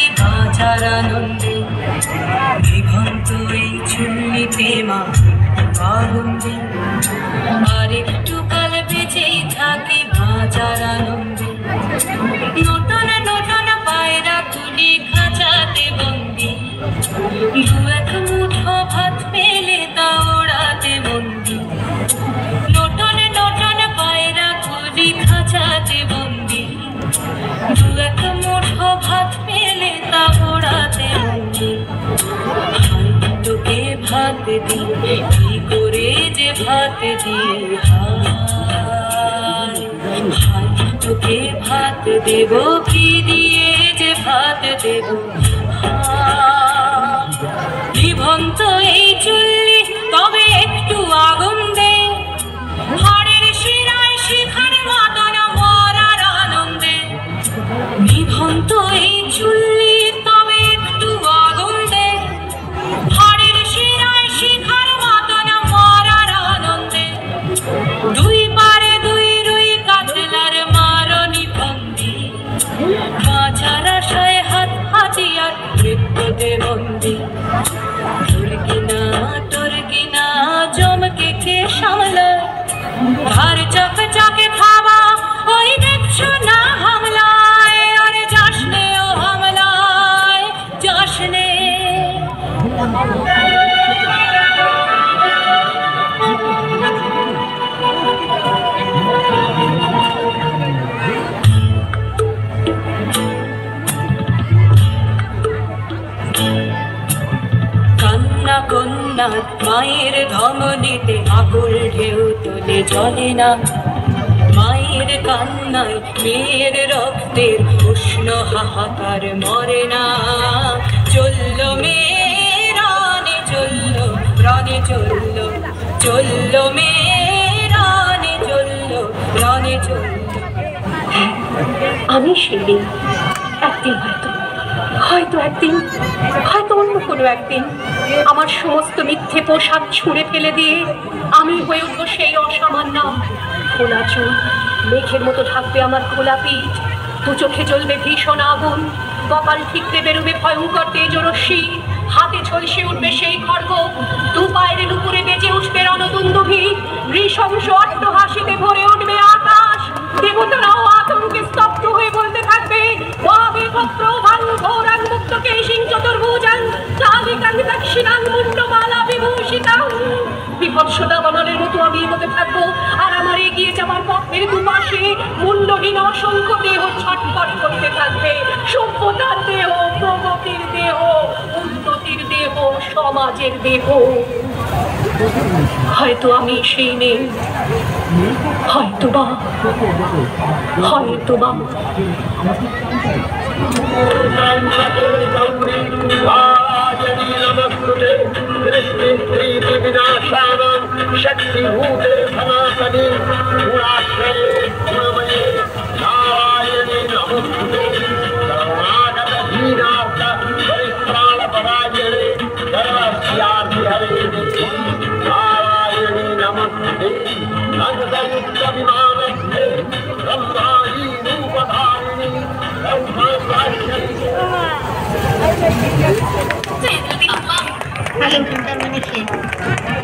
থাকি বাঁচার আনন্দে, বিভ্রান্ত এই চুল্লিতে মা আনন্দে, আর একটু কাল বেঁচেই থাকি বাঁচার আনন্দে। নতুন নতুন পায়রা তুলি খাঁচাতে বন্দি, দু এক মুঠো ভাত পেলে তা ওড়াতে বন্দি। নতুন নতুন পায়রা তুলি খাঁচাতে বন্দি, দু এক মুঠো ভাত পেলে তা ওড়াতে বন্দি। তোকে ভাত দি, কি করে যে ভাত দি, তোকে ভাত দেব কি দিয়ে যে ভাত দেব। নিভন্ত এই চুল্লি তবে একটু আগুন দে, হাড়ের শিরায় শিখার মতন মরার আনন্দে। নিভন্ত এই চুল্লি তবে একটু আগুন দে, হাড়ের শিরায় শিখার মতন মরার আনন্দে। দুই পারে দুই রুই কাতলার মারনি বন্দি, বাঁচার আশায় হাত হাতিয়ার মৃত্যুতে বন্দি। তোর কিনা জমকে কে সামলায়, আর চকে চকে খাওয়া ওই দেখছো না হামলায়। আরে যাসনে ও হামলায় যাসনে। কান্না কন্যা মায়ের ধমনীতে আকুল ঢেউ তোলে চলে না, মায়ের কান্নায় মেয়ের রক্তের উষ্ণ হাহাকার মরে না। চললো মেয়ে রানে চললো, রানে চললো, চললো মেয়ে রানে চললো, রানে চললো। আমি সেদিন একদিন হয়তো একদিন হয়তো অন্য কোনো একদিন আমার সমস্ত মিথ্যে পোশাক ছুঁড়ে ফেলে দিয়ে আমি হয়ে উঠবো সেই অসামান্য। খোলা চুল মেঘের মতো ঢাকবে আমার খোলা পিঠ, দু চোখে জ্বলবে ভীষণ আগুন, কপাল ঠিকরে বেরোবে ভয়ঙ্কর তেজরশ্মি, হাতে ঝলসে উঠবে সেই খড়গ, দু পায়ের উপরে বেজে উঠবে রণদুন্দুভি, নৃশংস অট্টহাসিতে ভরে উঠবে আকাশ। দেবতারাও আতঙ্কে স্তব্ধ হয়ে বলতে থাকবে, বিভৎসতা বানানের মতো আমি এগোতে থাকবো, আর আমার এগিয়ে যাওয়ার পথের দুপাশে মূল্যহীন অসংখ্য দেহ ছটফট করতে থাকবে। সভ্যতার দেহ, প্রগতির দেহ, উন্নতির দেহ, সমাজের দেহ। হয়তো আমি সেই নেই, হয়তোবা হয়তোবা शक्तिभूते सनातनी नारायणी नमोस्तुते शरणागत दीनार्थ परित्राणपरायणे सर्वस्यार्ति हरे नारायणी नमोस्तुते नन्दयुक्त विमानस्ते ब्रह्माणी रूपधारिणी হ্যালো